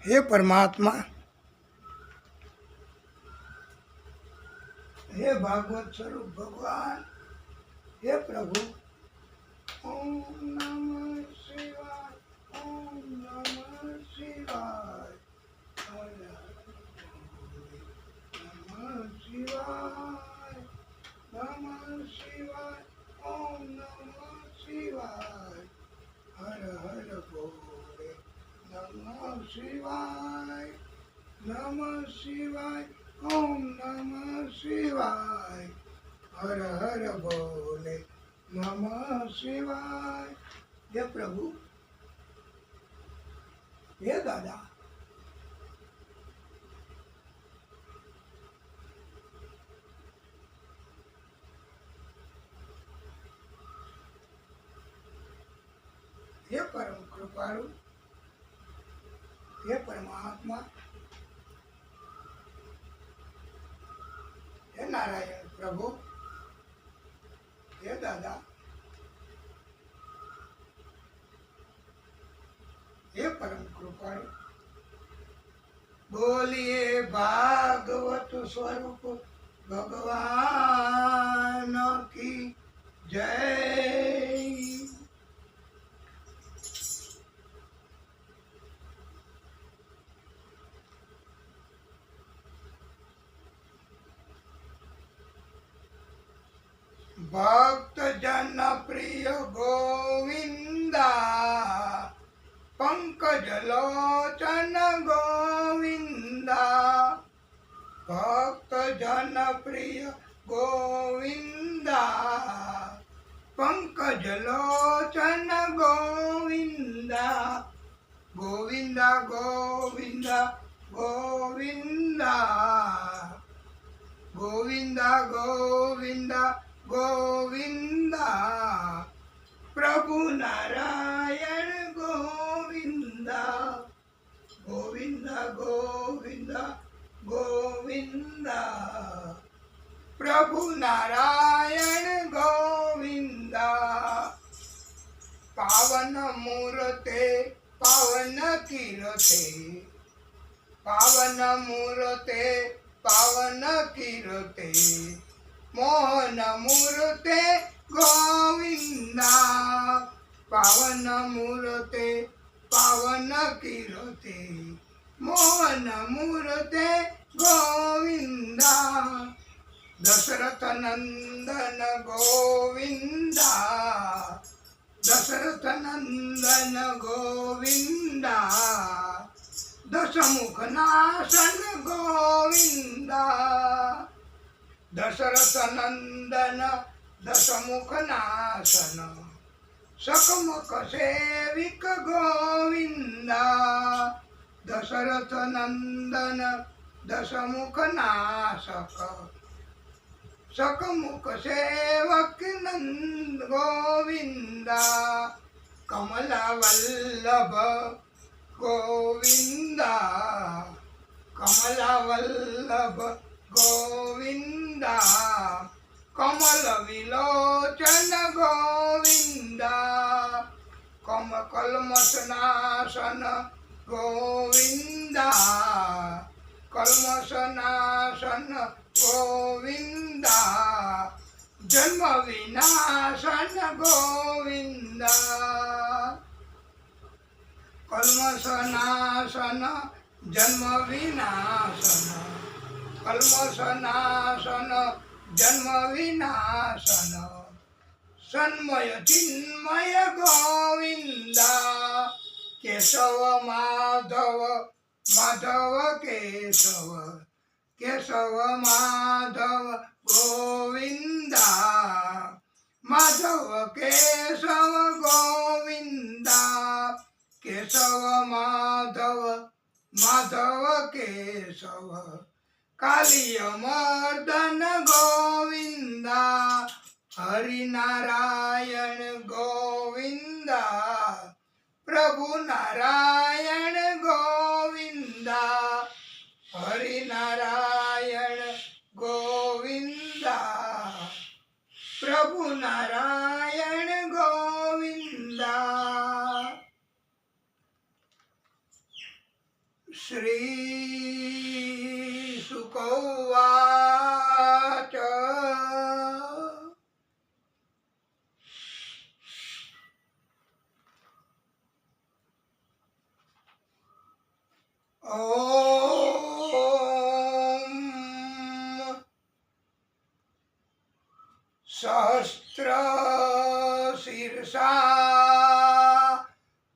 हे परमात्मा, हे भागवत स्वरूप भगवान, हे प्रभु। ओम नमः शिवाय, ओम नमः शिवाय, हर नमः शिवाय, नमः शिवाय, ओम नमः शिवाय, हर हर भोले, नमः शिवाय, नमः शिवाय, ओम नमः शिवाय, हर हर भोले, नमः शिवाय। हे प्रभु, हे दादा, हे परम कृपालु, हे परमात्मा, हे नारायण प्रभु, हे दादा, हे परम कृपालु। बोलिए भागवत स्वरूप भगवान की जय। भक्त जन प्रिय गोविंदा, पंकज लोचन गोविंदा, भक्त जन प्रिय गोविंदा, पंकज लोचन गोविंदा, गोविंदा गोविंदा गोविंदा, गोविंदा गोविंदा गोविंदा, प्रभु नारायण गोविंदा, गोविंदा गोविंदा गोविंदा, प्रभु नारायण गोविंदा। पावन मूर्ते पावन कीर्ते, पावन मूर्ते पावन कीर्ते, मोहन मूर्ते गोविंदा, पावन मूर्ते पावन कीर्ते, मोहन मूर्ते गोविंदा, दशरथ नंदन गोविंदा, दशरथ नंदन गोविंदा, दशमुख नाशन गोविंदा, दशरथ नंदन दशमुख नाशन, सकमुख सेविक गोविंदा, दशरथ नंदन दशमुख नाशक, सकमुख सेवक नंद गोविंदा, कमला वल्लभ गोविंदा, कमला वल्लभ गोविंदा, कमल विलोचन गोविंदा, कम कल्मषनाशन गोविंदा, कल्मषनाशन गोविंदा, जन्म विनाशन गोविंदा, कल्मषनाशन जन्म विनाशन, कल्मषनाशन जन्म विनाशन, सन्मय चिन्मय गोविंदा, केशव माधव माधव केशव, केशव माधव गोविंदा, माधव केशव गोविंदा, केशव माधव माधव केशव, कालिय मर्दन गोविंदा, हरि नारायण गोविंदा, प्रभु नारायण गोविंदा, हरि नारायण गोविंदा, प्रभु नारायण गोविंदा। श्री शुक उवाच सहस्र शीर्षा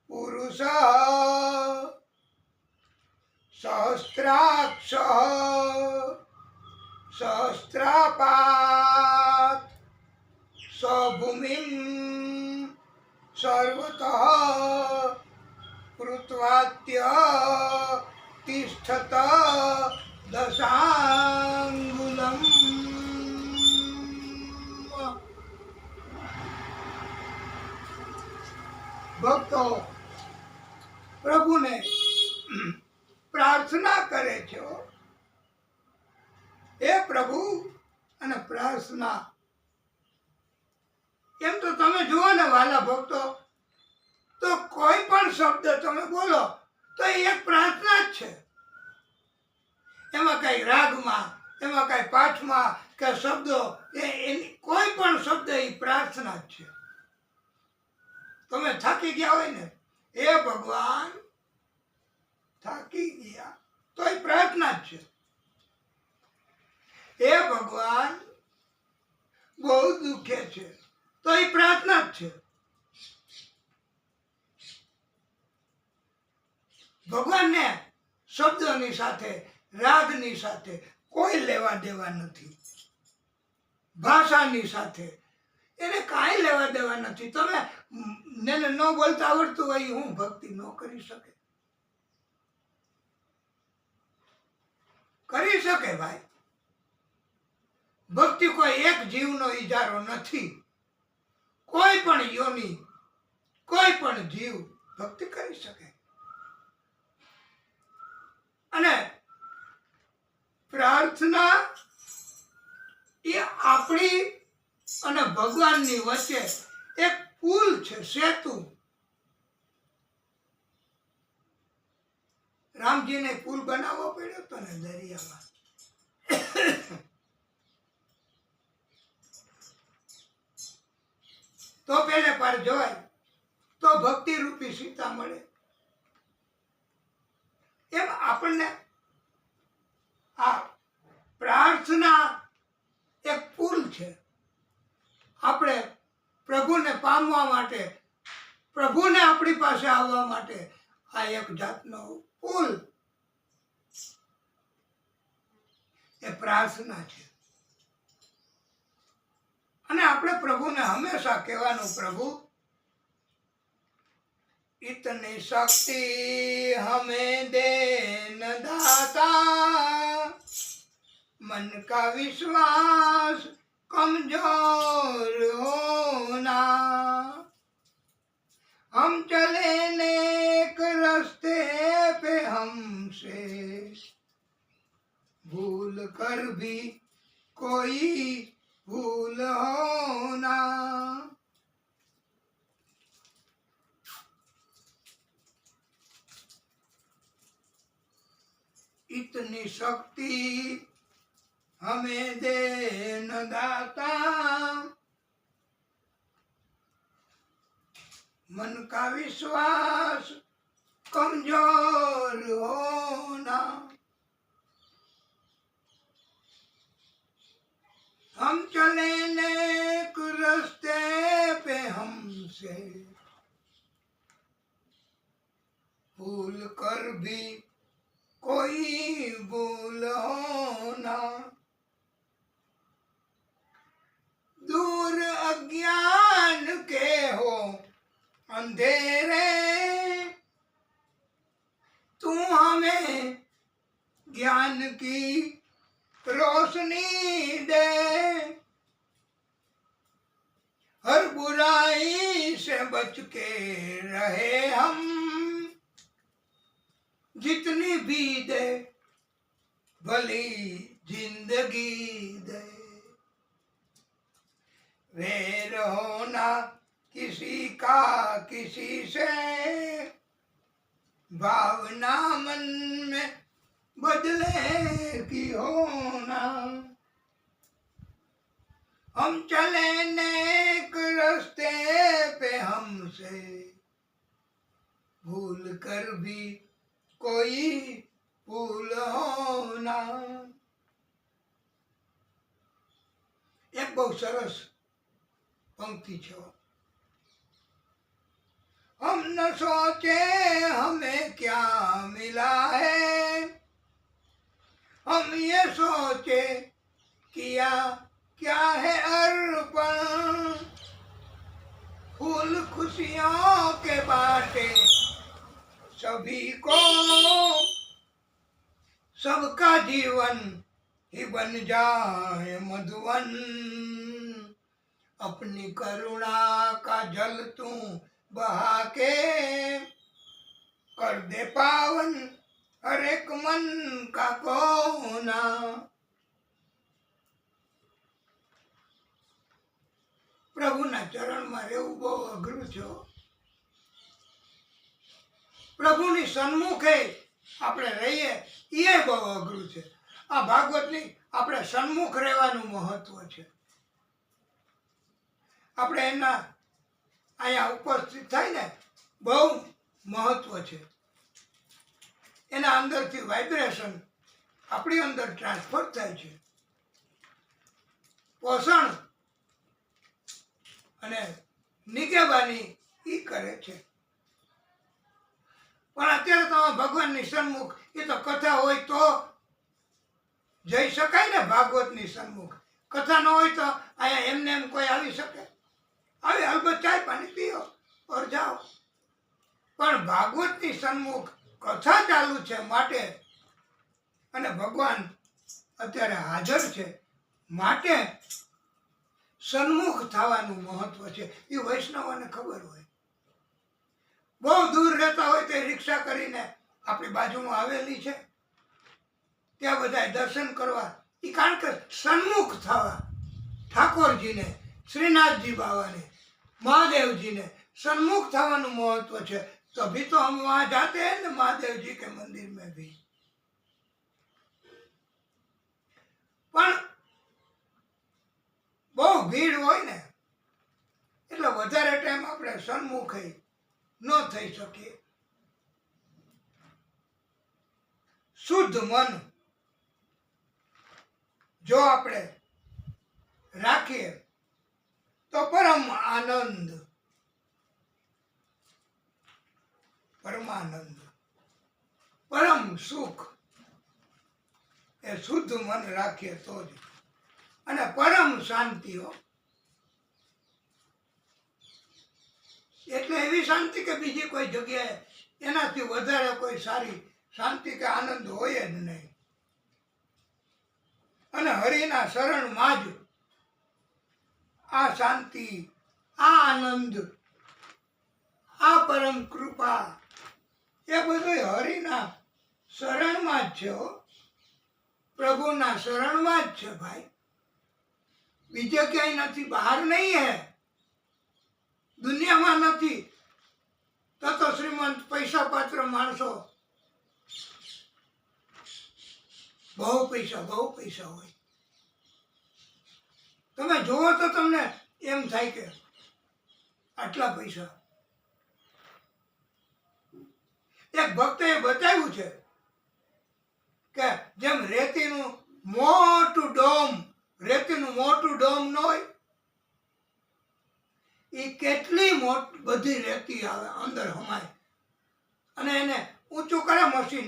पुरुष सहस्राक्ष सहस्रापात स्वभूमिं सर्वतः कृत्वात्य तिष्ठत दशांगुलम्। ભક્તો પ્રભુને પ્રાર્થના કરે છે, હે પ્રભુ. અને પ્રાર્થના એમ તો તમે જુઓ ને વાલા ભક્તો, તો કોઈ પણ શબ્દ તમે બોલો તો એ એક પ્રાર્થના જ છે. એમાં કઈ રાગમાં, એમાં કઈ પાઠમાં કે શબ્દો, એની કોઈ પણ શબ્દ એ પ્રાર્થના જ છે. તમે થાકી ગયા હોય ને, હે ભગવાન થાકી ગયા, તો એ પ્રાર્થના જ છે. હે ભગવાન બહુ દુખે છે, તો એ પ્રાર્થના જ છે. ભગવાનને શબ્દોની સાથે, રાગની સાથે કોઈ લેવા દેવા નથી. ભાષાની સાથે એને કાંઈ લેવા દેવા નથી. તમે એને ન બોલતા આવડતું હોય હું ભક્તિ ન કરી શકે? કરી શકે ભાઈ. ભક્તિ કોઈ એક જીવનો ઈજારો નથી. કોઈ પણ યોની, કોઈ પણ જીવ ભક્તિ કરી શકે. અને પ્રાર્થના એ આપણી અને ભગવાનની વચ્ચે એક પુલ છે, સેતુ. રામજીને પુલ બનાવવો પડ્યો હતો ને દરિયામાં. તો પેલે પાર જવાય, તો ભક્તિ રૂપી સીતા મળે. એમ આપણને આ પ્રાર્થના એક પુલ છે. આપણે પ્રભુને પામવા માટે, પ્રભુને આપણી પાસે આવવા માટે આ એક જાતનો પુલ એ પ્રાર્થના છે. અને આપણે પ્રભુને હંમેશા કહેવાનું, પ્રભુ इतनी शक्ति हमें दे न दाता, मन का विश्वास कमजोर होना, हम चले नेक रास्ते पे हमसे भूल कर भी कोई भूल होना. इतनी शक्ति हमें दे न दाता, मन का विश्वास कमजोर होना, हम चले नेक रास्ते पे हमसे भूल कर भी कोई भूल होना. दूर अज्ञान के हो अंधेरे, तू हमें ज्ञान की रोशनी दे. हर बुराई से बच के रहे हम, जितनी भी दे भली जिंदगी दे. वैर होना किसी का किसी से, भावना मन बदले की होना, हम चले नेक रास्ते पे हमसे भूल कर भी कोई भूल होना. एक બહુ સરસ पंक्ति છે. हम न सोचे हमें क्या मिला है, हम ये सोचे किया क्या है अर्पण. फूल खुशियों के बाटे सभी को, सबका जीवन ही बन जाए मधुवन. अपनी करुणा का जल तू बहा के कर दे पावन हर एक मन का कोना. પ્રભુના ચરણમાં રહેવું બહુ અઘરું છે. પ્રભુની સન્મુખે આપણે રહીએ એ બહુ અઘરું છે. આ ભાગવતની આપણે સન્મુખ રહેવાનું મહત્વ છે. આપણે એના અહીંયા ઉપસ્થિત થાય ને બહુ મહત્વ છે. એના અંદરથી વાઇબ્રેશન આપણી અંદર ટ્રાન્સફર થાય છે. પોષણ અને નિગેબાની ઈ કરે છે. પણ અત્યારે તો ભગવાનની સન્મુખ એ તો કથા હોય તો જઈ શકાય ને. ભાગવતની સન્મુખ કથા ન હોય તો અહીંયા એમને એમ કોઈ આવી શકે? આવે, અલબત્ત ચાય પાણી પીઓ ઓર જાઓ. પણ ભાગવતની સન્મુખ કથા ચાલુ છે માટે, અને ભગવાન અત્યારે હાજર છે માટે સન્મુખ થવાનું મહત્વ છે. એ વૈષ્ણવોને ખબર હોય. બહુ દૂર રહેતા હોય તો રિક્ષા કરીને આપણી બાજુમાં આવેલી છે ત્યાં બધા દર્શન કરવા. એ કારણ કે સન્મુખ થવા ઠાકોરજીને, શ્રીનાથજી બાવાને, મહાદેવજીને सन्मुख થવાનું महत्व છે. तभी तो हम वहां जाते हैं ना महादेव जी के मंदिर में भी. પણ બહુ ભીડ હોય ને એટલે વધારે ટાઈમ આપણે સન્મુખે ન થઈ શકીએ. શુદ્ધ મન જો આપણે રાખીએ તો પરમ આનંદ, પરમાનંદ, પરમ સુખ એ શુદ્ધ મન રાખીએ તો જ. અને પરમ શાંતિઓ એટલે એવી શાંતિ કે બીજી કોઈ જગ્યાએ એનાથી વધારે કોઈ સારી શાંતિ કે આનંદ હોય જ નહીં. અને હરિના શરણમાં જ આ શાંતિ, આ આનંદ, આ પરમ કૃપા એ બધું હરિના શરણમાં જ છે. પ્રભુના શરણમાં જ છે ભાઈ. બીજે ક્યાંય નથી, બહાર નહીં હે, દુનિયામાં નથી. તો શ્રીમંત પૈસા પાત્ર માણસો બહુ પૈસા હોય. તમે જુઓ તો તમને એમ થાય કે આટલા પૈસા. એક ભક્તે બતાવ્યું છે કે જેમ રેતીનું મોટું ડોમ ન હોય, એ કેટલી બધી રેતી આવે અંદર હમાય, અને એને ઊંચું કરે મશીન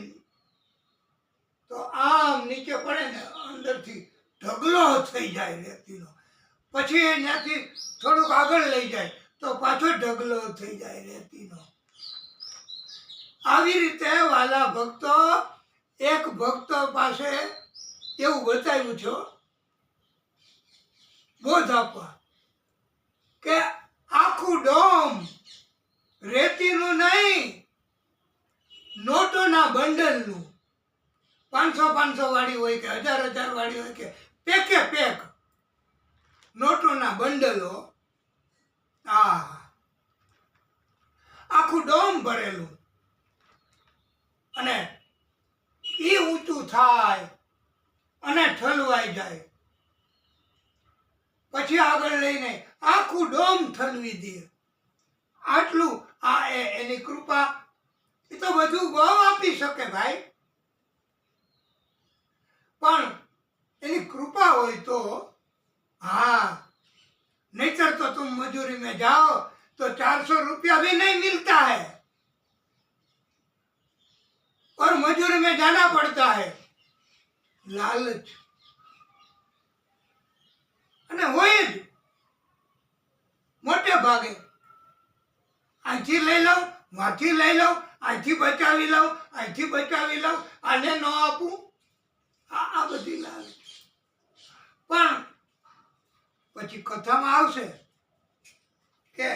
તો આમ નીચે પડે ને અંદરથી ઢગલો થઈ જાય રેતીનો. પછી ત્યાંથી થોડુંક આગળ લઈ જાય તો પાછો ઢગલો થઈ જાય રેતીનો. આવી રીતે વાલા ભક્તો, એક ભક્તો પાસે એવું બતાવ્યું છે બોધ આપવા કે આખું ડોમ રેતીનું નહીં, નોટોના બંડલનું, 500 વાળી હોય કે 1000 વાળી હોય કે પેકે પેક નોટોના બંડલો, આખું ડોમ ભરેલું. અને એ ઊંચું ઊંચું થાય અને ઠલવાઈ જાય, પછી આગળ લઈને આખું ડોમ ઠલવી દે. આટલું એની કૃપા. એ તો બધું બહુ આપી શકે ભાઈ, પણ એની કૃપા હોય તો. हाँ, नहींतर तो तुम मजूरी में जाओ तो 400 रुपया भी नहीं मिलता है और मजूरी में जाना पड़ता है. लालच અને હોય જ મોટે ભાગે. અહીંથી લઈ લઉં, વાંથી લઈ લઉં, અહીંથી બચાવી લઉં, અહીંથી બચાવી લઉં, આને ન આપું, આ બધી લાલચ. પણ પછી કથામાં આવશે કે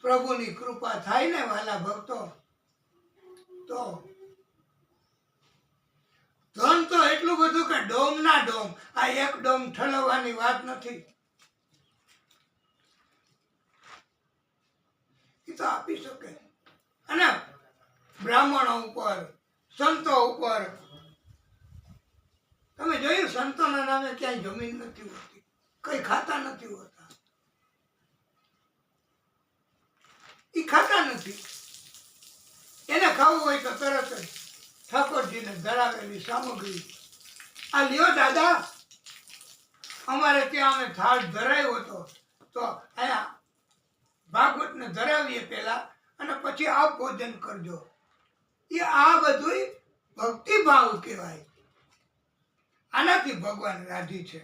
પ્રભુની કૃપા થાય ને વાલા ભક્તો, તો ધન તો એટલું બધું કે ડોમ ના ડોમ. આ એક ડોમ ઠલવવાની વાત નથી. એ તો આપી શકે. અને બ્રાહ્મણો ઉપર, સંતો ઉપર, તમે જોયું સંતોના નામે ક્યાંય જમીન નથી હોતી, કઈ ખાતા નથી હોતા. એ ખાતા નથી. એને ખાવું હોય તો તરત જ ઠાકોરજીને ધરાવેલી સામગ્રી, આ લ્યો દાદા, અમારે ત્યાં અમે થાળ ધરાવ્યો હતો, તો અહીંયા ભાગવતને ધરાવીએ પેલા અને પછી આપ ભોજન કરજો. એ આ બધું ભક્તિભાવ કહેવાય. આનાથી ભગવાન રાજી છે.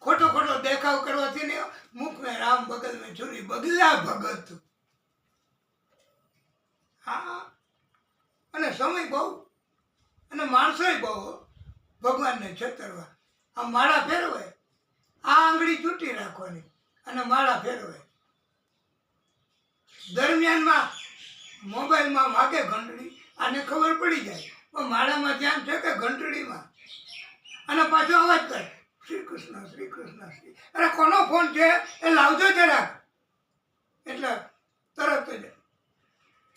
ખોટો ખોટો દેખાવ કરવાથી ને મુખ में राम बगल में छुरी बगला भगत. હા, અને સમય બહુ અને માણસોય બહુ ભગવાનને છેતરવા. આ માળા ફેરવે, આ આંગળી ચૂંટી રાખવાની અને માળા ફેરવે. દરમિયાનમાં મોબાઈલમાં વાગે ઘંટડી, આને ખબર પડી જાય, પણ માળામાં ધ્યાન છે કે ઘંટડીમાં, અને પાછો અવાજ કરે શ્રી કૃષ્ણ શ્રી કૃષ્ણ શ્રી. અરે કોનો ફોન છે એ લાવજો જરાક. એટલે તરત જ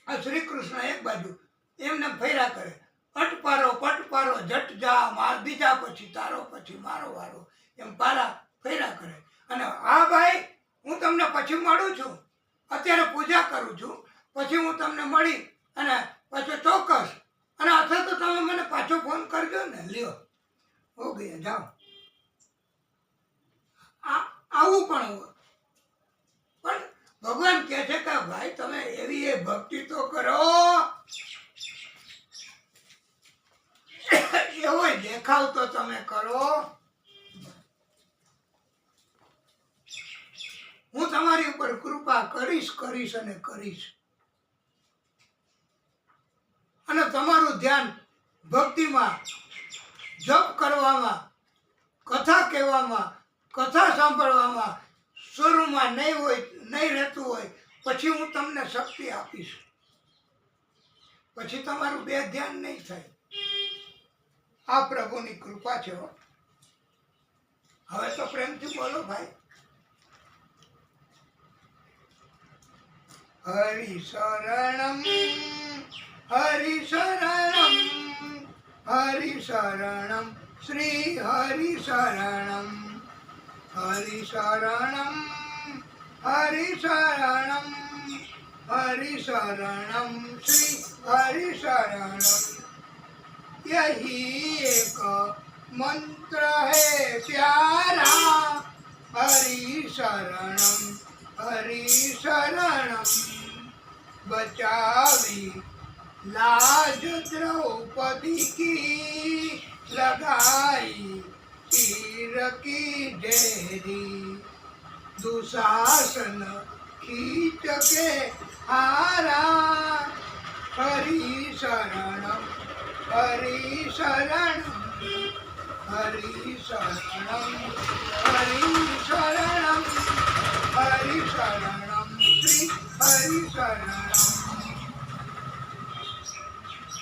આ શ્રી કૃષ્ણ એક બાજુ એમને ફેરા કરે, અટપારો પટપારો જટ જા માર બીજા પછી તારો પછી મારો વારો, એમ પારા ફેરા કરે. અને હા ભાઈ, હું તમને પછી મળું છું, અત્યારે પૂજા કરું છું, પછી હું તમને મળી અને પાછો ચોક્કસ, અને અથવા તો તમે મને પાછો ફોન કરજો ને. લ્યો હો ગયા, જાઓ. આવું પણ હોય. પણ ભગવાન કહે છે કે ભાઈ તમે એવી એ ભક્તિ તો કરો, એવો દેખાવ તો તમે કરો. હું તમારી ઉપર કૃપા કરીશ કરીશ અને કરીશ. અને તમારું ધ્યાન ભક્તિમાં, જપ કરવામાં, કથા કહેવામાં, કથા સાંભળવામાં, સ્વરૂપમાં નહીં રહેતું હોય, પછી હું તમને શક્તિ આપીશ. પછી તમારું બે ધ્યાન નહીં થાય. આ પ્રભુની કૃપા છે. હવે તો પ્રેમથી બોલો ભાઈ. હરિ શરણમ હરિ શરણમ હરિ શરણમ શ્રી હરિ શરણમ હરિ શરણમ હરિ શરણમ હરિ શરણમ શ્રી હરિ શરણમ. यही एक मंत्र है प्यारा, हरि शरणम हरि शरणम. बचावी लाज द्रौपदी की, लगाई तीर की ढेरी. दुशासन खींच के हारा, हरि शरणम हरि शरणम हरि शरणम हरि शरणम हरि शरणम श्री हरि शरणम.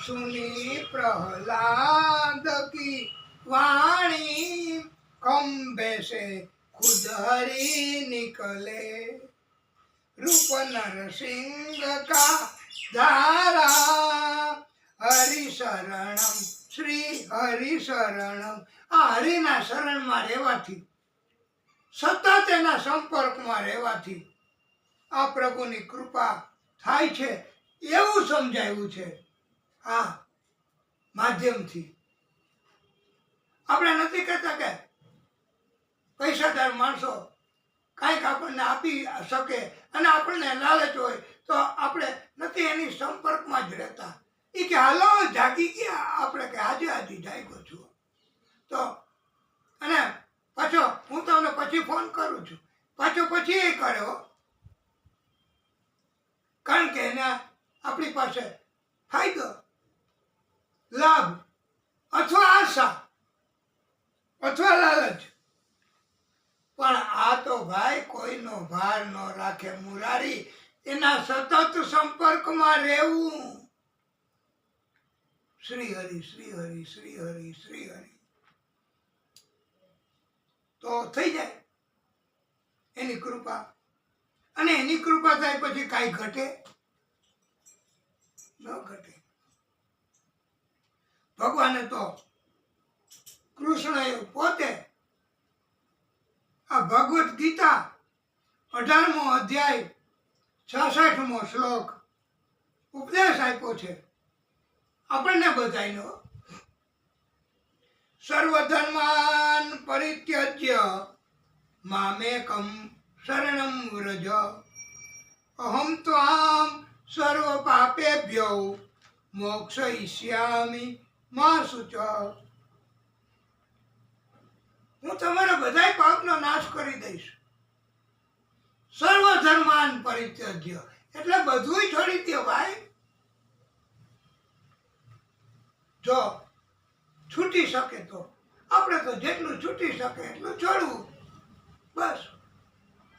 सुनी प्रहलाद की वाणी, खंबे से खुद हरि निकले. रूप नरसिंह का धारा, હરિ શરણમ, શ્રી હરિ શરણમ. આ હરિના શરણમાં રહેવાથી, સતત એના સંપર્કમાં રહેવાથી આ પ્રભુની કૃપા થાય છે એવું સમજાયું છે આ માધ્યમથી. આપણે નથી કહેતા કે પૈસાદાર માણસો કાંઈક આપણને આપી શકે અને આપણને લાલચ હોય તો આપણે નથી એની સંપર્કમાં જ રહેતા. એ કે હાલો જાગી ગયા, આપણે કે આજે જાગ્યો છું. તો અને પાછો હું તમને પછી ફોન કરું છું, પાછો પછી એ કર્યો, કારણ કે એને આપણી પાસે ફાયદો, લાભ અથવા આશા અથવા લાલચ. પણ આ તો ભાઈ કોઈનો ભાર ન રાખે મુરારી, એના સતત સંપર્કમાં રહેવું. શ્રી હરિ શ્રી હરિ શ્રી હરિ શ્રી હરિ તો થઈ જાય એની કૃપા. અને એની કૃપા થાય પછી કાંઈ ઘટે ન ઘટે. ભગવાને તો કૃષ્ણએ પોતે આ ભગવદ્ ગીતા 18મો અધ્યાય 66મો શ્લોક ઉપદેશ આપ્યો છે આપણને બધાયનો. સર્વધર્માન પરિત્યજ્ય મામેકમ શરણમ વ્રજ, અહમ ત્વામ સર્વ પાપેભ્યો મોક્ષયિષ્યામિ મા શુચ. હું તમારા બધાય પાપનો નાશ કરી દઈશ. સર્વધર્માન પરિત્યજ્ય એટલે બધુંય છોડી દો ભાઈ. જો છૂટી શકે તો, આપણે તો જેટલું છૂટી શકે એટલું છોડવું બસ.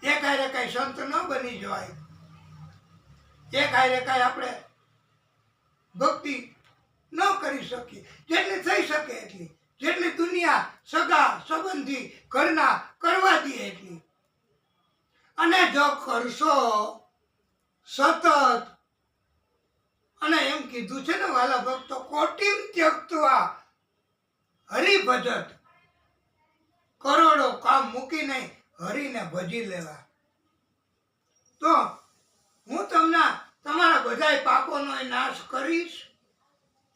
એક હારે કઈ સંત ન બની જવાય, એક હારે કઈ આપણે ભક્તિ ન કરી શકીએ. જેટલી થઈ શકે એટલી, જેટલી દુનિયા સગા સંબંધી ઘરના કરવા દે એટલી. અને જો કરશો સતત, અને એમ કીધું છે ને વાલા ભક્તો, કોટિમ ત્યક્ત્વા હરિભજત, કરોડો કામ મૂકીને હરિને ભજી લેવા. તો હું તમને તમારા બધાય પાપોનો નાશ કરીશ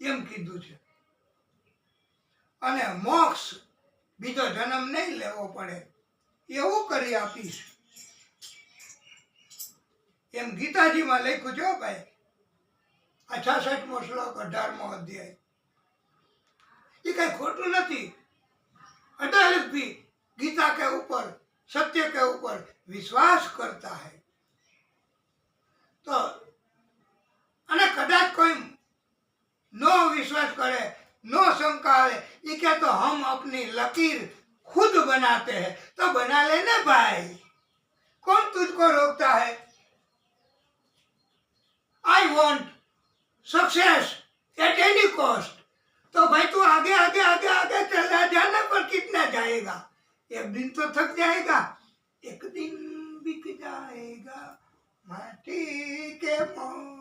એમ કીધું છે. અને મોક્ષ બીજો જન્મ નહીં લેવો પડે એવું કરી આપીશ એમ ગીતાજીમાં લખ્યું છે ભાઈ. આ 66મો શ્લોક 18મો અધ્યાય. એ કઈ ખોટું નથી. अदालत भी गीता के ऊपर, सत्य के ऊपर विश्वास करता है तो, અને કદાચ કોઈ नो विश्वास करे, नो शंका है, ये क्या तो हम अपनी लकीर खुद बनाते हैं तो बना लेने भाई, कौन तुझको रोकता है? I want success at any cost. तो भाई तू आगे आगे आगे आगे चला जाना, पर कितना जाएगा? एक दिन तो थक जाएगा, एक दिन बिक जाएगा माटी के मोल.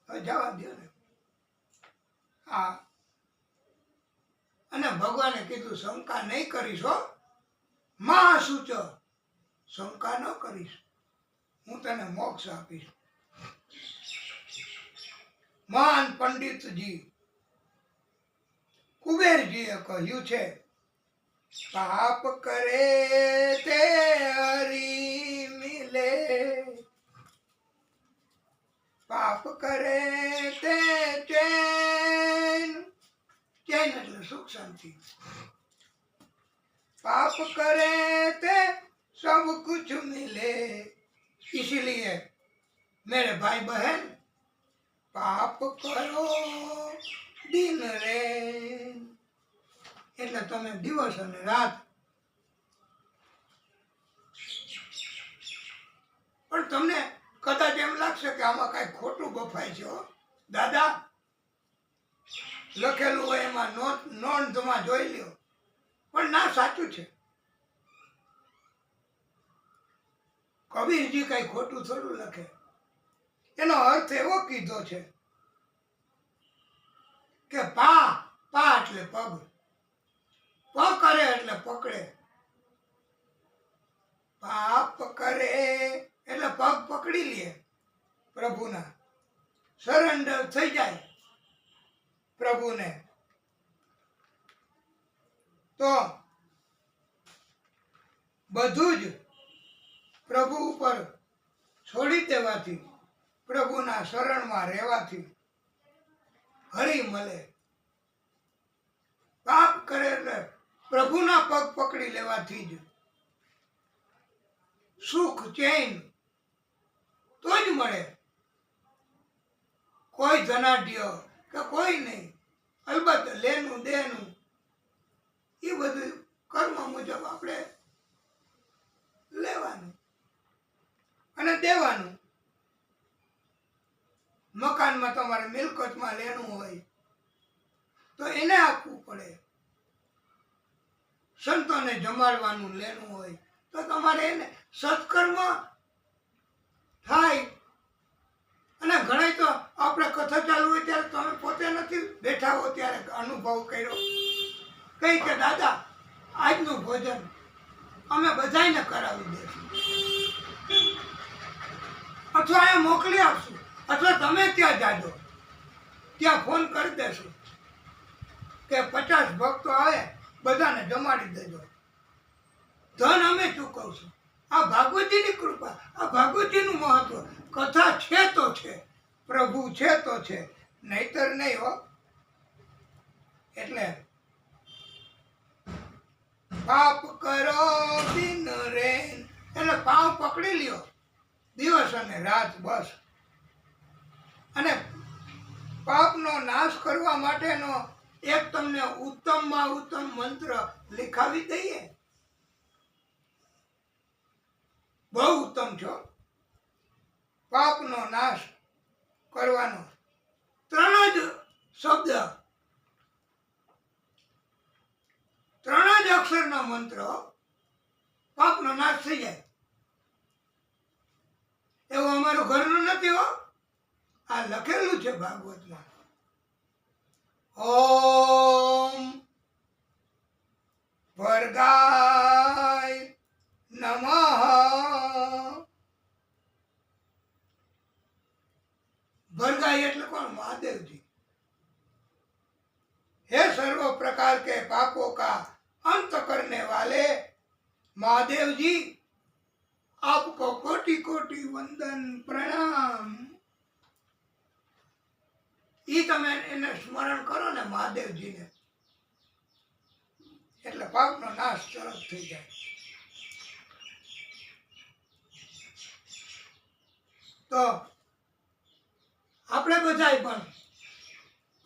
પણ જવા દો ને. હા, અને ભગવાને કીધું શંકા નહીં કરીશ હો, માં સૂચ, શંકા ન કરીશ, હું તને મોક્ષ આપીશ. મહાન પંડિતજી કુબેરજીએ કહ્યું છે, પાપ કરે તે હરી મિલે, પાપ કરે તે ચૈન, ચૈન એટલે સુખ શાંતિ, पाप करे ते सब कुछ मिले. इसलिए मेरे भाई बहन, पाप करो दिन रे, એટલે તમે દિવસ અને રાત. પણ તમને કદાચ એમ લાગશે કે આમાં કઈ ખોટું બફાય છે. દાદા લખેલું હોય એમાં નોંધમાં જોઈ લ્યો, પણ ના, સાચું છે. કબીરજી કઈ ખોટું થોડું લખે. એનો અર્થ એવો કીધો છે કે પા પા એટલે પગ, પ કરે એટલે પકડે, પાપ કરે એટલે પગ પકડી લે પ્રભુના, સરેન્ડર થઈ જાય પ્રભુને. તો બધું જ પ્રભુ ઉપર છોડી દેવાથી, પ્રભુના શરણમાં રહેવાથી હરી મળે. પાપ કરે એટલે પ્રભુના પગ પકડી લેવાથી જ સુખ ચેન તો જ મળે. કોઈ ધનાઢ્ય કે કોઈ નહીં, અલબત્ત લેનું દેનું એ બધું કર્મ મુજબ આપણે લેવાનું અને દેવાનું. મકાનમાં તમારે મિલકતમાં લેનું હોય તો એને આપવું પડે. સંતોને જમાડવાનું લેનું હોય તો તમારે એને સત્કર્મ થાય. અને ઘણા તો આપણે કથા ચાલુ હોય ત્યારે તમે પોતે નથી બેઠા હો ત્યારે અનુભવ કર્યો, કઈ કે દાદા આજનું ભોજન અમે બધાને કરાવી દઈશું, અથવા એ મોકલી આપશું, અથવા તમે ત્યાં જાજો, ત્યાં ફોન કરી દેશું કે 50 ભક્તો આવે બધાને જમાડી દેજો, ધન અમે ચૂકવશું. આ ભાગવતીની કૃપા, આ ભાગવતીનું મહત્વ. કથા છે તો છે, પ્રભુ છે તો છે, નહીતર નહીં હો. એટલે પાપ કરો દિન રેન, એટલે પાવ પકડી લ્યો દિવસ અને રાત બસ. અને પાપનો નાશ કરવા માટેનો એક તમને ઉત્તમમાં ઉત્તમ મંત્ર લખાવી દઈએ. બહુ ઉત્તમ છો. પાપનો નાશ કરવાનો 3 જ શબ્દ, 3 જ અક્ષરનો મંત્ર, પાપનો નાશ થઈ જાય. એવું અમારું ઘરનું નથી હો, આ લખેલું છે ભાગવતમાં. ઓમ ભર્ગાય નમઃ. भरगाई એટલે કોણ? महादेव जी। हे सर्व प्रकार के पापों का अंत करने वाले महादेव जी, आपको कोटि कोटि वंदन प्रणाम। ई તમે એને સ્મરણ કરો ને મહાદેવજી ને, એટલે પાપનો નાશ તરત થઈ જાય। તો આપણે બધાય પણ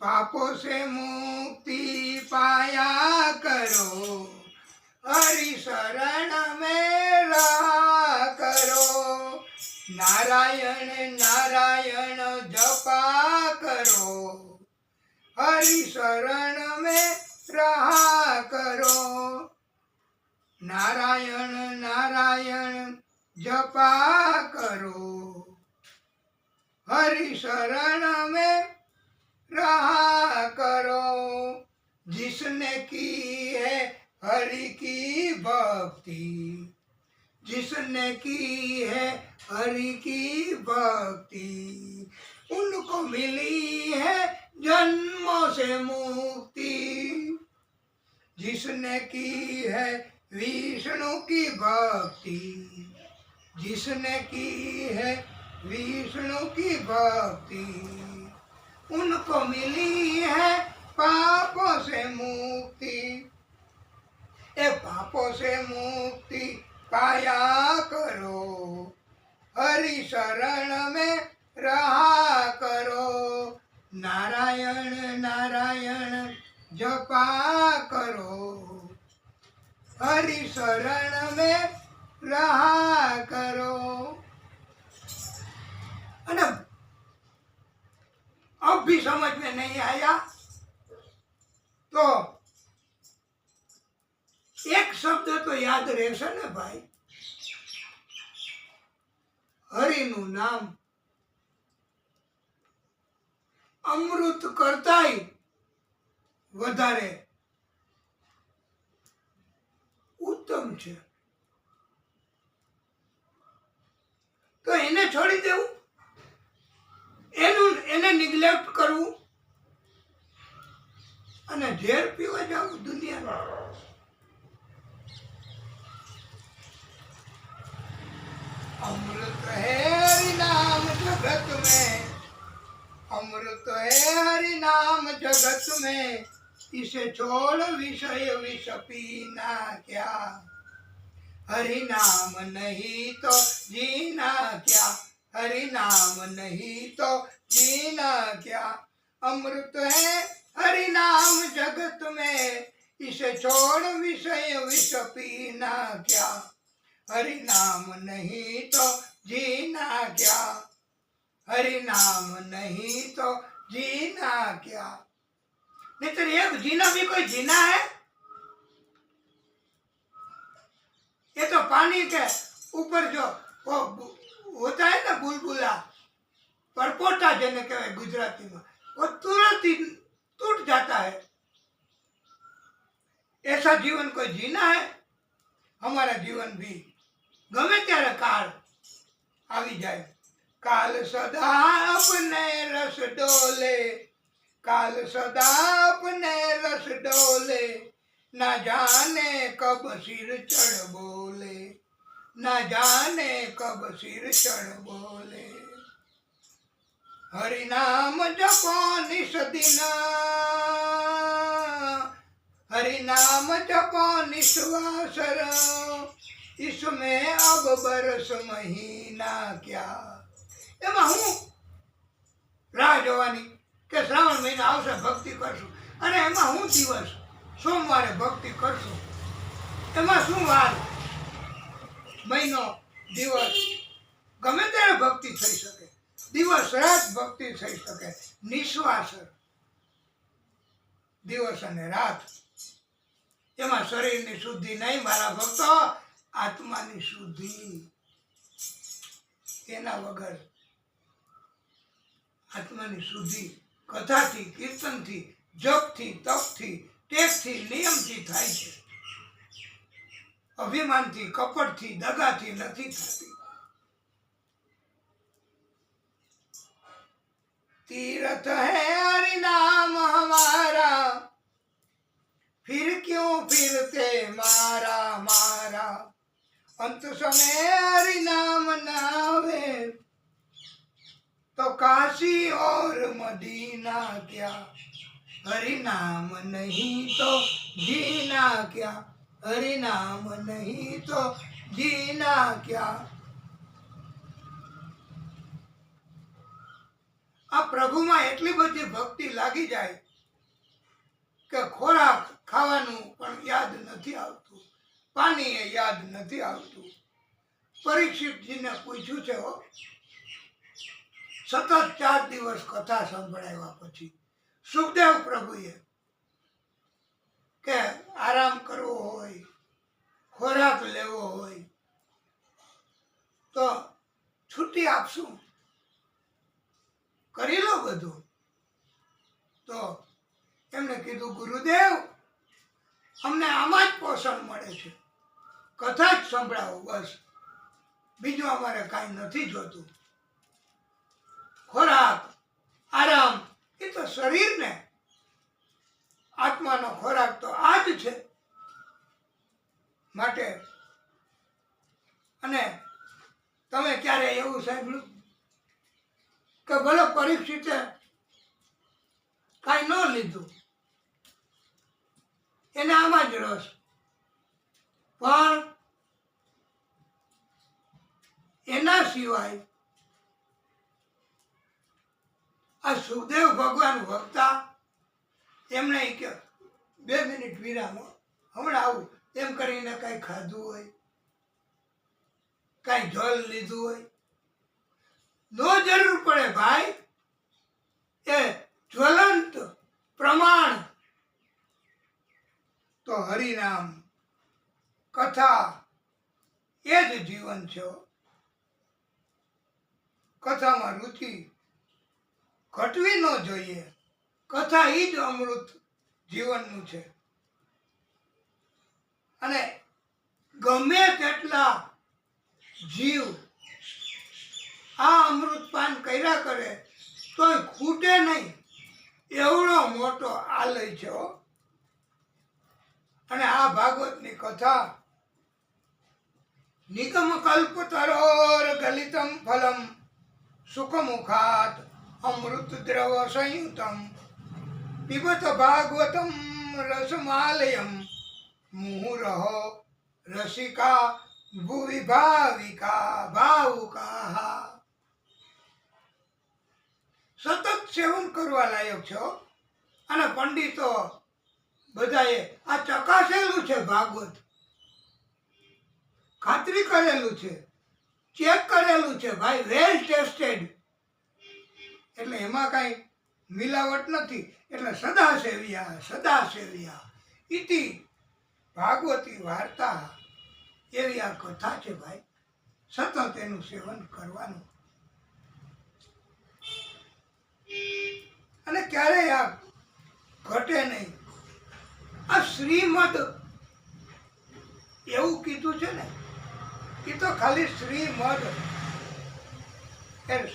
पापों से मुक्ति पाया करो, हरि शरण में रहा करो, नारायण नारायण जपा करो, हरि शरण में रहा करो, नारायण नारायण जपा करो, हरि शरण में रहा करो। जिसने की है हरि की भक्ति, जिसने की है हरि की भक्ति, उनको मिली है जन्मों से मुक्ति। जिसने की है विष्णु की भक्ति, जिसने की है विष्णु की भक्ति, उनको मिली है पापों से मुक्ति। ए पापों से मुक्ति पाया करो, हरि शरण में रहा करो, नारायण नारायण जपा करो, हरि शरण में रहा करो। अब भी समझ में नहीं आया तो एक शब्द तो याद રહેશે ને ભાઈ, હરિનું નામ। અમૃત કરતાંય વધારે ઉત્તમ છે. તો એને છોડી દેવું, એને નિગ્લેક્ટ કરવું અને ઝેર પીવા જવું દુનિયામાં. अमृत है हरि नाम जगत में, अमृत है हरि नाम जगत में, इसे छोड़ विषय विष पीना क्या, हरि नाम नहीं तो जीना क्या, हरि नाम नहीं तो जीना क्या, अमृत है हरि नाम जगत में, इसे छोड़ विषय विष पीना क्या, हरि नाम नहीं तो जीना क्या, हरि नाम नहीं तो जीना क्या. नहीं तो एक जीना भी कोई जीना है? ये तो पानी के ऊपर जो वो होता है ना बुलबुला, परपोटा जिन्हें कहते गुजराती में, वो तुरंत ही टूट जाता है. ऐसा जीवन कोई जीना है? हमारा जीवन भी गमे त्यारे काल आवी जाए. काल सदा अपने रस डोले, काल सदा अपने रस डोले, ना जाने कब सिर चढ़ बोले, ना जाने कब सिर चढ़ बोले. हरि नाम जपो निस दिन, हरि नाम जपो निस्वासर, इसमें अब बरस महीना क्या. એમાં હું રાહ જોવાની કે શ્રાવણ મહિના આવશે ભક્તિ કરશું, અને એમાં હું દિવસ સોમવારે ભક્તિ કરશું, એમાં શું વાર, મહિનો દિવસ ગમે ત્યારે ભક્તિ થઈ શકે, દિવસ રાત ભક્તિ થઈ શકે, નિશ્વાસર દિવસ અને રાત. એમાં શરીરની શુદ્ધિ નહીં મારા ભક્તો, આત્માની શુદ્ધિ. એના વગર આત્માની શુદ્ધિ કથાથી, કીર્તનથી, જપથી, તપથી, ટેકથી, નિયમથી થાય છે. અભિમાનથી, કપટથી, દગાથી નથી થતી. तीरथ है हरि नाम हमारा, फिर क्यों फिरते मारा मारा, अंत समय हरि नाम नावे, तो काशी और मदीना क्या, हरि नाम नहीं तो जीना क्या, हरि नाम नहीं तो जीना क्या. આ પ્રભુમાં એટલી બધી ભક્તિ લાગી જાય કે ખોરાક ખાવાનું પણ યાદ નથી આવતું, પાણી એ યાદ નથી આવતું. પરીક્ષિતજીને પૂછ્યું છે, સતત 4 દિવસ કથા સંભળાવ્યા પછી સુખદેવ પ્રભુએ કે આરામ કરવો હોય, ખોરાક લેવો હોય તો છૂટી આપશું, કરી લો બધું. તો એમણે કીધું, ગુરુદેવ અમને આમાં જ પોષણ મળે છે, કથા જ સંભળાવો બસ, બીજું અમારે કાંઈ નથી જોતું. ખોરાક, આરામ એ તો શરીરને, આત્માનો ખોરાક તો આ જ છે. માટે અને તમે ક્યારે એવું સાંભળ્યું કે ભલે પરીક્ષિતે કાંઈ ન લીધું, એને આમાં જ રસ, પણ એના સિવાય આ સુખદેવ ભગવાન વક્તા, એમણે કે 2 મિનિટ વિરામ, હમણાં આવું એમ કરીને કાંઈ ખાધું હોય, કાંઈ જલ લીધું હોય, નો જરૂર પડે ભાઈ. એ જ્વલંત પ્રમાણ તો હરિનામ, કથા એ જ જીવન છે. કથામાં રુચિ ઘટવી ન જોઈએ. કથા એ જ અમૃત જીવનનું છે. અને ગમે તેટલા જીવ આ અમૃતપાન કર્યા કરે તોય ખૂટે નહીં એવડો મોટો આલય છે હો. અને આ ભાગવતની કથા નિગમ કલ્પતરોર ગલિતમ ફલમ સુખમુખાત અમૃત દ્રવ સંયુતમ પિબત ભાગવતમ રસમાલયમ મુહુરહો રસિકા ભુવિ ભાવિકા ભાવુકા. સતત સેવન કરવા લાયક છો. અને પંડિતો બધાએ આ ચકાસેલું છે. ભાગવત ખાતરી કરેલું છે, ચેક કરેલું છે ભાઈ, વેલ ટેસ્ટેડ. એટલે એમાં કાંઈ મિલાવટ નથી. એટલે સદા સેવ્યા ઇતિ ભાગવતી વાર્તા એવી આ કથા છે ભાઈ. સતત એનું સેવન કરવાનું. અને ક્યારેય આ ઘટે નહીં. આ શ્રીમદ એવું કીધું છે ને, એ તો ખાલી શ્રીમદ.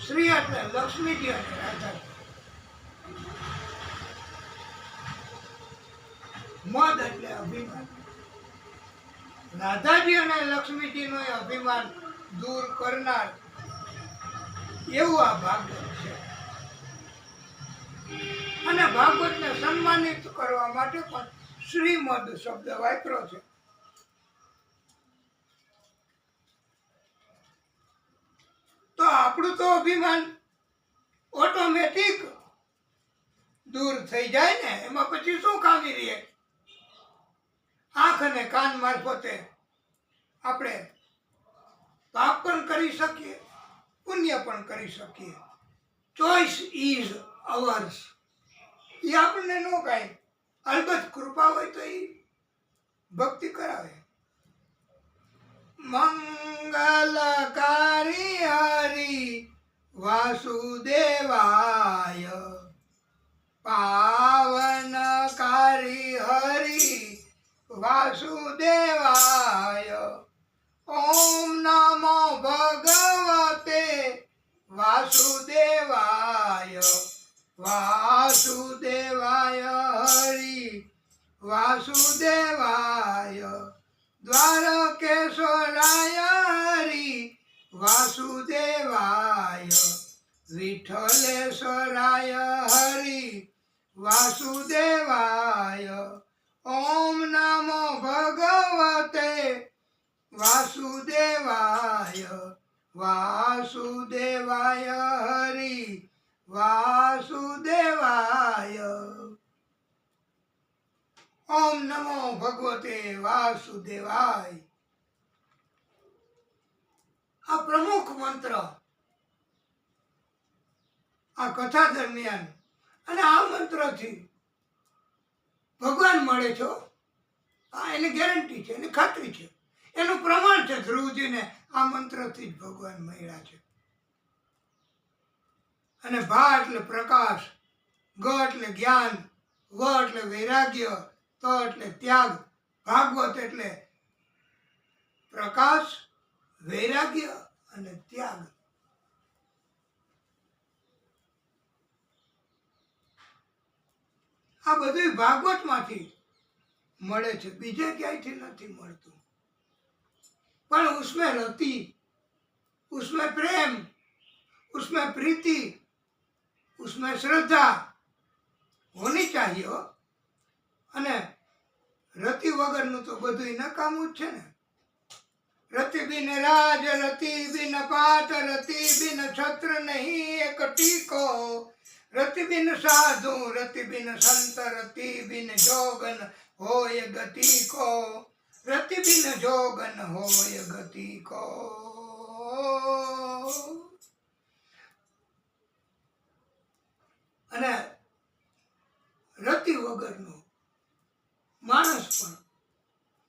શ્રી એટલે લક્ષ્મીજી અને રાધા. મદ એટલે અભિમાન. રાધાજી અને લક્ષ્મીજીનું અભિમાન દૂર કરનાર એવું આ ભાગવત છે. અને ભાગવતને સન્માનિત કરવા માટે પણ શ્રીમદ શબ્દ વાપર્યો છે. તો આપણું તો અભિમાન ઓટોમેટિક દૂર થઈ જાય ને. એમાં પછી શું કામી રહીએ? આંખ અને કાન મારફતે આપણે પાપ પણ કરી શકીએ, પુણ્ય પણ કરી શકીએ. Choice is hours. એ આપણને ન કાંઈ, અલબત્ત કૃપા હોય તો એ ભક્તિ કરાવે. મંગલકારી હરિ વાસુદેવાય પાવનકારી હરિ વાસુદેવાય ઓમ નમો ભગવતે વાસુદેવાય વાસુદેવાય હરિ વાસુદેવાય દ્વારકેશ્વરાય હરિ વાસુદેવાય વિઠ્ઠલેશ્વરાય હરિ વાસુદેવાય ઓમ નમો ભગવતે વાસુદેવાય વાસુદેવાય હરિ વાસુદેવાય. ઓમ નમો ભગવતે વાસુદેવાય. આ પ્રમુખ મંત્ર આ કથા દરમિયાન. અને આ મંત્રથી ભગવાન મળે છો. આ એની ગેરંટી છે, એની ખાતરી છે, એનું પ્રમાણ છે. ધ્રુવજીને આ મંત્રથી જ ભગવાન મળ્યા છે. અને ભા એટલે પ્રકાશ, ગ એટલે જ્ઞાન, વ એટલે વૈરાગ્ય, ત એટલે ત્યાગ. ભાગવત એટલે પ્રકાશ, વૈરાગ્ય અને ત્યાગ. આ બધું ભાગવતમાંથી મળે છે, બીજે ક્યાંયથી નથી મળતું. પણ ઉસમેं રતિ, उसमें प्रेम, उसमें प्रीति, उसमें श्रद्धा होनी चाहिए. અને રતિ વગરનું તો બધું નકામું જ છે ને. રતિ બિન રાજ, રતિ બિન પાટ, રતિ બિન છત્ર નહીં એક ટીકો. રતિ બિન સાધુ, રતિ બિન સંત, રતિ બિન જોગન હોય ગતિ કો. રતિ બિન જોગન હોય ગતિ કો. અને રતિ વગરનો માણસ પણ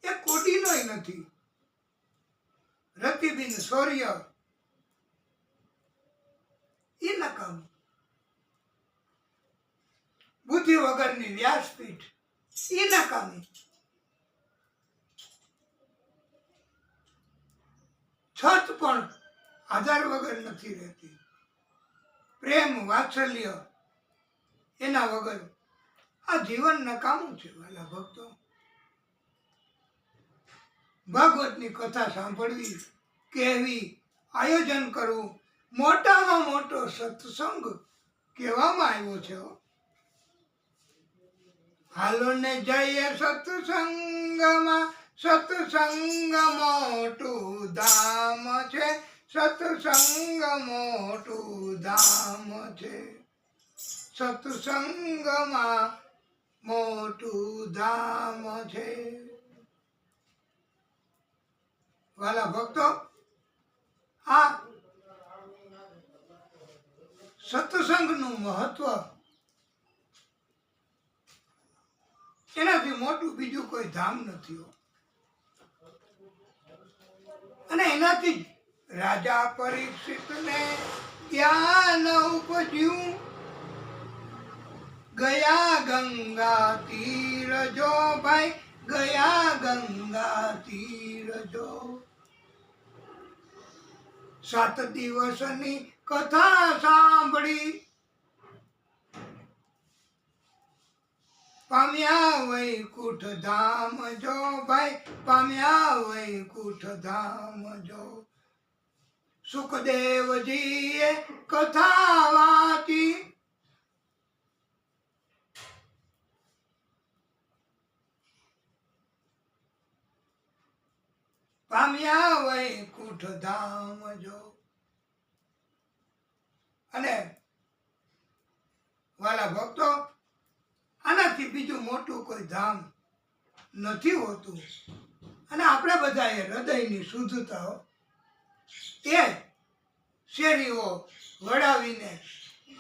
એ કોટીનોય નથી. રતિ બિન શૌર્ય એ નકામ. વગરની વ્યાસપીઠ એ નકામી. છત પણ આધાર વગર નથી રહેતી. પ્રેમ વાત્સલ્ય એના વગર આ જીવન નકામું છે. વાલા ભક્તો, ભાગવતની કથા સાંભળવી, કહેવી, આયોજન કરવું, મોટામાં મોટો સત્સંગ કહેવામાં આવ્યો છે. હાલો ને જઈએ સત્સંગમાં, સત્સંગ મોટું ધામ છે, સત્સંગ મોટું ધામ છે, સત્સંગમાં મોટું ધામ છે. વાલા ભક્તો, આ સત્સંગનું મહત્વ એનાથી મોટું બીજું કોઈ ધામ નથી. અને એનાથી જ રાજા પરીક્ષિતને જ્ઞાન ઉપજ્યું. ગયા ગંગા તીર જો ભાઈ, ગયા ગંગા તીર જો. 7 દિવસની કથા સાંભળી, પામ્યા વૈકુંઠ ધામ જો ભાઈ, પામ્યા વૈકુંઠ ધામ જો. સુખદેવજીએ કથા વાંચી, પામ્યા વૈકુંઠ ધામ જો. અને વાલા ભક્તો, આનાથી બીજું મોટું કોઈ ધામ નથી હોતું. અને આપણે બધાએ હૃદયની શુદ્ધતા એ શેરીઓ વડાવીને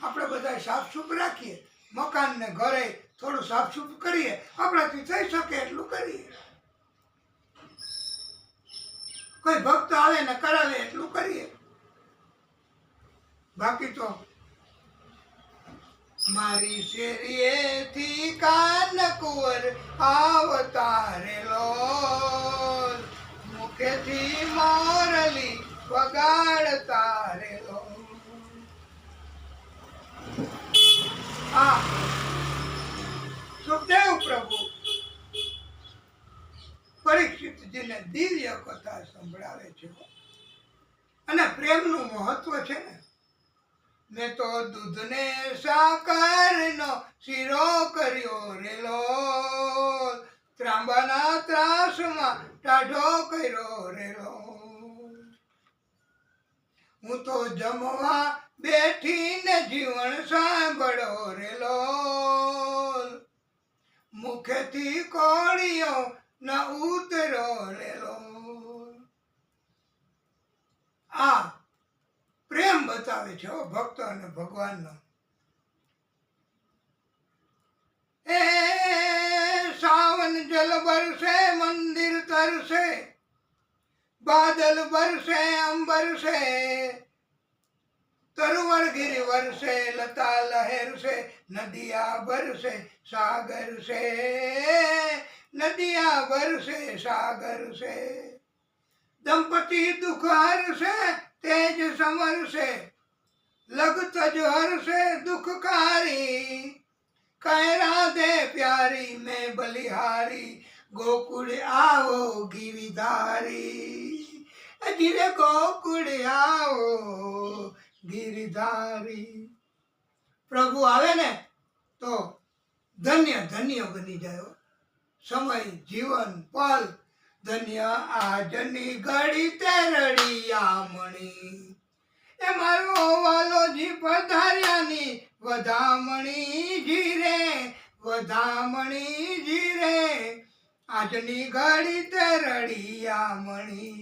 આપણે બધા સાફસૂફ રાખીએ, મકાનને ઘરે થોડું સાફસૂફ કરીએ, આપણાથી થઈ શકે એટલું કરીએ. કોઈ ભક્ત આવે ને કરાવે એટલું કરીએ. બાકી તો મારી શેરીએથી કાનકુંવર આવતારેલો, મુખેથી મોરલી વગાડતારેલો. આ સુખદેવ પ્રભુ પરીક્ષિતજીને દિવ્ય કથા સંભળાવે છે. અને પ્રેમનું મહત્વ છે ને, મેં તો દૂધને સાકરનો શીરો કર્યો રેલો, ત્રાંબાના ત્રાસમાં ટાઢો કર્યો રેલો. હું તો જમવા બેઠીને જીવન સાંભળો રેલો, મુખેથી કોળીઓ ન ઉતરો રેલો. આ પ્રેમ બતાવે છે ભક્તો અને ભગવાનનો. એ સાવન જલ બરસે, મંદિર તરસે, બાદલ બરસે, અંબર સે, તરુવર ગિરી વરસે, લતા લહેર સે, નદિયા બરસે, સાગર સે, નદિયા બરસે, સાગર સે. દંપતિ દુઃખ હરસે, તેજ સમરસે, લગ તજ હરસે દુઃખકારી. કહે રાધે પ્યારી મેં બલિહારી, ગોકુળ આવો ગિરિધારી. ધીરે ગોકુળ આવો ગિરિધારી. પ્રભુ આવે ને તો ધન્ય ધન્ય બની જાય. સમય જીવન પલ ધન્ય આજની ઘડી તે રળિયામણી. એ મારો વાલોજી પધાર્યાની વધામણી જીરે, વધામણી જીરે. આજની ઘડી તે રળિયામણી,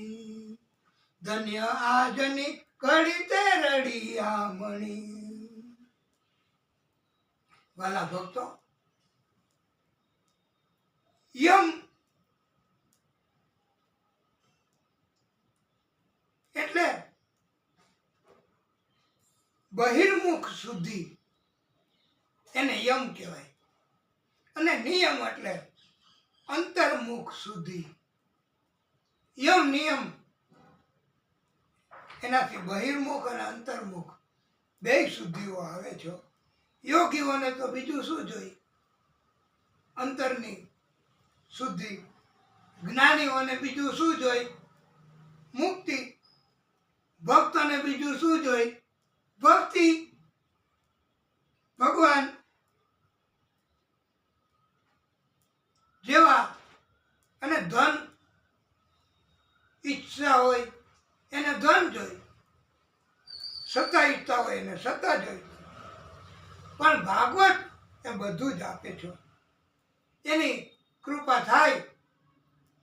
ધન્ય આજની ઘડી તે રળિયામણી. વાલા ભક્તો, યમ એટલે બહિર્મુખ શુદ્ધિ, એને યમ કહેવાય. અને નિયમ એટલે અંતર્મુખ શુદ્ધિ. યમ નિયમ એનાથી બહિર્મુખ અને અંતર્મુખ બે શુદ્ધિઓ આવે છે. યોગીઓને તો બીજું શું જોઈએ? અંતરની શુદ્ધિ. જ્ઞાનીઓને બીજું શું જોઈએ? મુક્તિ. ભક્તોને બીજું શું જોઈએ? ભક્તિ. ભગવાન જેવા અને ધન ઈચ્છા હોય એને ધન જોઈ, સત્તા ઈચ્છા હોય એને સત્તા જોઈ. પણ ભાગવત એ બધું જ આપે છે. એની કૃપા થાય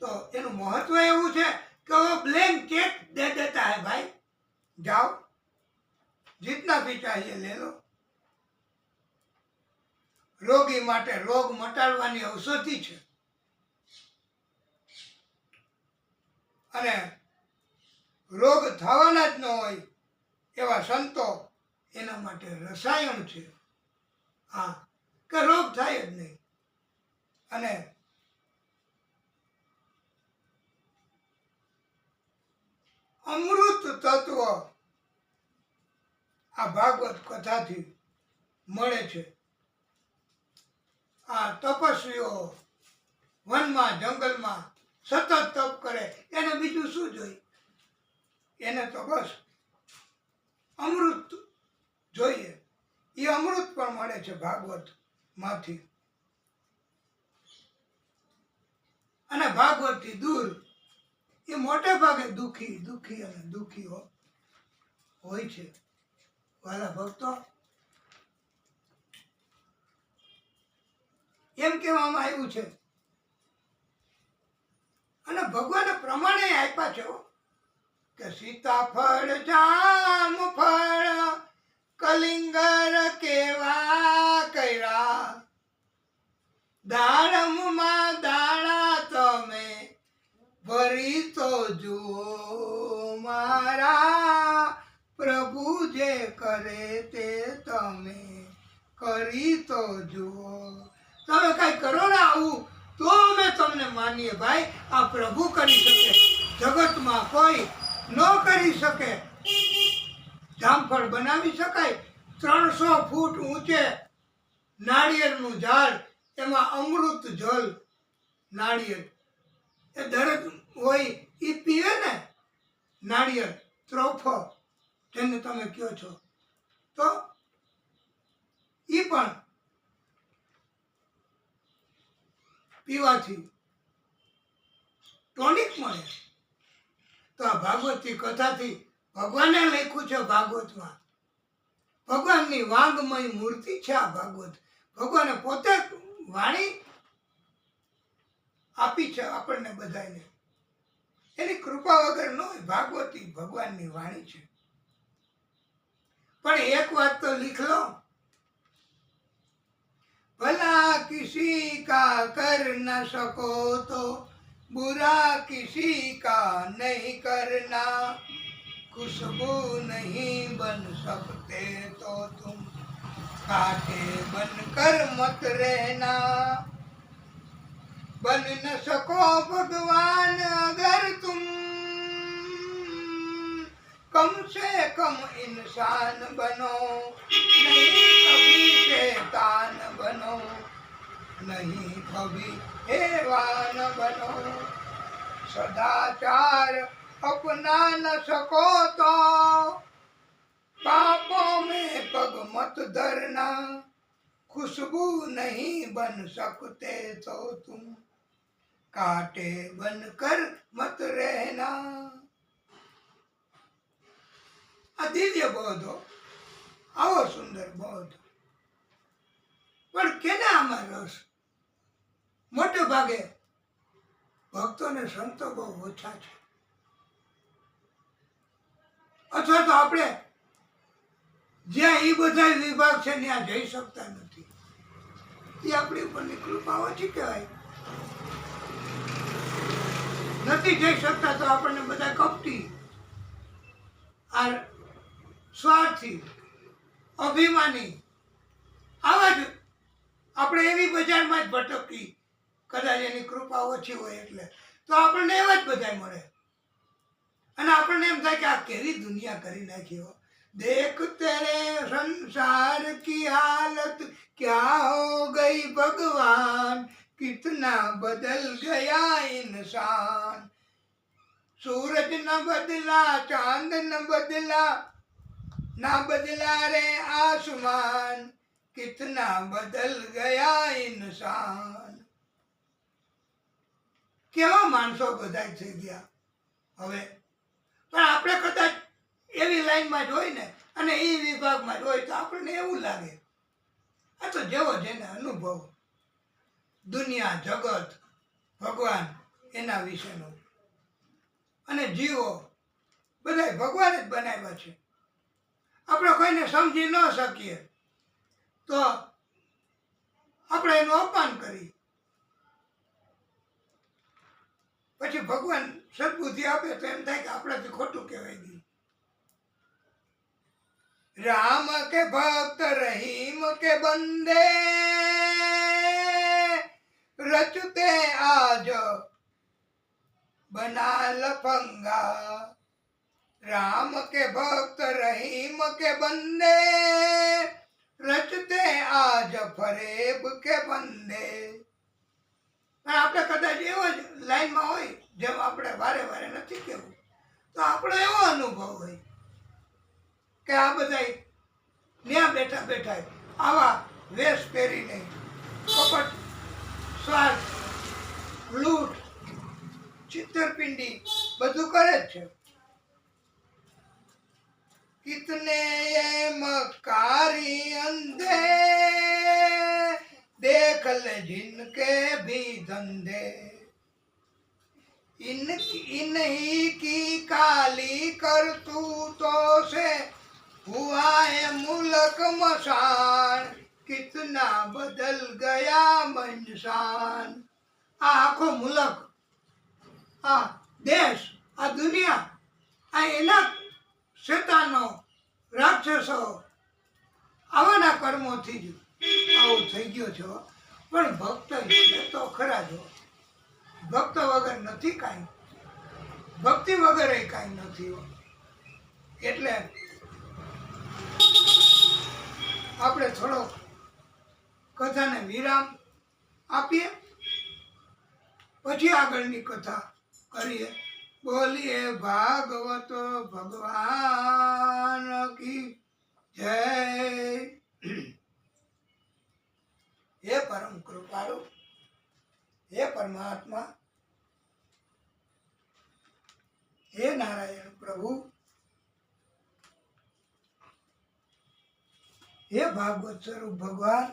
તો એનું મહત્વ એવું છે કે वो ब्लैंक चेक दे देता है भाई, जाओ जितना भी चाहिए ले लो. રોગી માટે રોગ મટાડવાની ઔષધિ છે. અને રોગ થવાના જ ન હોય એવા સંતો એના માટે રસાયણ છે. હા, કે રોગ થાય જ નહીં. અને અમૃત તત્વ આ ભાગવત કથાથી મળે છે. આ તપસ્વીઓ વનમાં જંગલમાં સતત તપ કરે એને બીજું શું જોઈએ? એને તો બસ અમૃત જોઈએ. એ અમૃત પણ મળે છે ભાગવત માંથી. અને ભાગવત થી દૂર એ મોટે ભાગે દુઃખી અને દુઃખી હોય છે. વાલા ભક્તો, એમ કહેવામાં આવ્યું છે અને ભગવાને પ્રમાણે આપ્યા છે કે સીતાફળ જામફળ કલિંગર કેવા કર્યા, દાડમમાં દાણા તમે ભરી તો જુઓ, મારા પ્રભુ જે કરે તે તમે કરી તો જુઓ. તમે કઈ કરો ને આવું તો અમે તમને માનીએ. ભાઈ, આ પ્રભુ કરી શકે, જગતમાં કોઈ ન કરી શકે. જામફળ બનાવી શકાય. 300 ફૂટ ઊંચે નાળિયેરનું ઝાડ, એમાં અમૃત જલ નાળિયેર એ દરેક હોય એ પીવે ને. નાળિયેર ત્રોફો જેને તમે કહો છો, તો એ પણ પીવાથી ટોનિક મળે. તો આ ભાગવતની કથાથી ભગવાને લખ્યું છે ભાગવતમાં. ભગવાનની વાંગમય મૂર્તિ છે આ ભાગવત. ભગવાને પોતે વાણી આપી છે આપણને બધાને. એની કૃપા વગર ન હોય. ભાગવતી ભગવાનની વાણી છે. પણ એક વાત તો લીખ લો, ભલા કિસી કા કર ન સકો તો बुरा किसी का नहीं करना, खुशबू नहीं बन सकते तो तुम कांटे बनकर मत रहना, बन न सको भगवान अगर तुम कम से कम इंसान बनो, नहीं कभी शैतान बनो, नहीं कभी हैवान बनो, सदाचार अपना न सको तो पापों में पग मत धरना, खुशबू नहीं बन सकते तो तुम कांटे बनकर मत रहना. આ દિવ્ય બોધો, આવો સુંદર બોધ, પણ કેને આમાં રસ? મોટે ભાગે ભક્તો ને સંતો બહુ ઓછા છે, અથવા તો આપણે જ્યાં એ બધા વિભાગ છે ત્યાં જઈ શકતા નથી. એ આપણી ઉપરની કૃપા ઓછી કહેવાય. નથી જઈ શકતા તો આપણને બધા કપટી, આ સ્વાર્થી, અભિમાની આવા જ આપણે એવી બજારમાં જ ભટકી, કદાચ એની કૃપા ઓછી હોય એટલે, તો આપણને એવા જ બધાય મળે. અને આપણને એમ થાય કે આ કેવી દુનિયા કરી નાખી હો. દેખ તેરે સંસાર કી હાલત ક્યા હો ગઈ ભગવાન, કિતના બદલ ગયા ઇન્સાન. सूरज न बदला, चांद न बदला, ना बदला रे आसमान, कितना बदल ગયા इंसान. કેવા માણસો બધા થઈ ગયા હવે. પણ આપણે કદાચ એવી લાઈનમાં જ હોય ને અને એ વિભાગમાં જ હોય તો આપણને એવું લાગે આ તો જેવો જેને અનુભવ, દુનિયા, જગત, ભગવાન એના વિશેનો. અને જીવો બધા ભગવાન જ બનાવ્યા છે. આપણે કોઈને સમજી ન શકીએ તો આપણે એનું અપમાન કરી, પછી ભગવાન સદબુદ્ધિ આપે તો એમ થાય કે આપણાથી ખોટું કહેવાય ગયું. રામ કે ભક્ત રહીમ કે બંદે, રચતે આજ बना लफंगा. राम के भक्त रहीम के बंदे, रचते आज फरेब के बंदे. આપણે કદાચ એવો જ લાઈનમાં હોય જેમ આપણે વારે વારે નથી કહેવું, તો આપણો એવો અનુભવ હોય કે આ બધા ત્યાં બેઠા બેઠા આવા વેશ પહેરીને કપટ, સ્વાર્થ, લૂંટ, છિતરપિંડી બધું કરે જ છે. કિતને ये मकारी अंधे, देख ले जिनके भी धंधे, इन्हीं की काली करतूतों से हुआ है मुल्क मसान, कितना बदल गया इंसान. આ આખો મુલક, આ દેશ, આ દુનિયા, આ એના શેતાનો, રાક્ષસો આવાના કર્મોથી જ આવું થઈ ગયો છે. પણ ભક્ત છે તો ખરા જો. ભક્ત વગર નથી કાંઈ, ભક્તિ વગર એ કાંઈ નથી. એટલે આપણે થોડો કથાને વિરામ આપીએ, પછી આગળની કથા કરીએ. બોલીએ ભાગવત ભગવાન કી જય. હે પરમ કૃપાળુ, હે પરમાત્મા, હે નારાયણ પ્રભુ, હે ભાગવત સ્વરૂપ ભગવાન,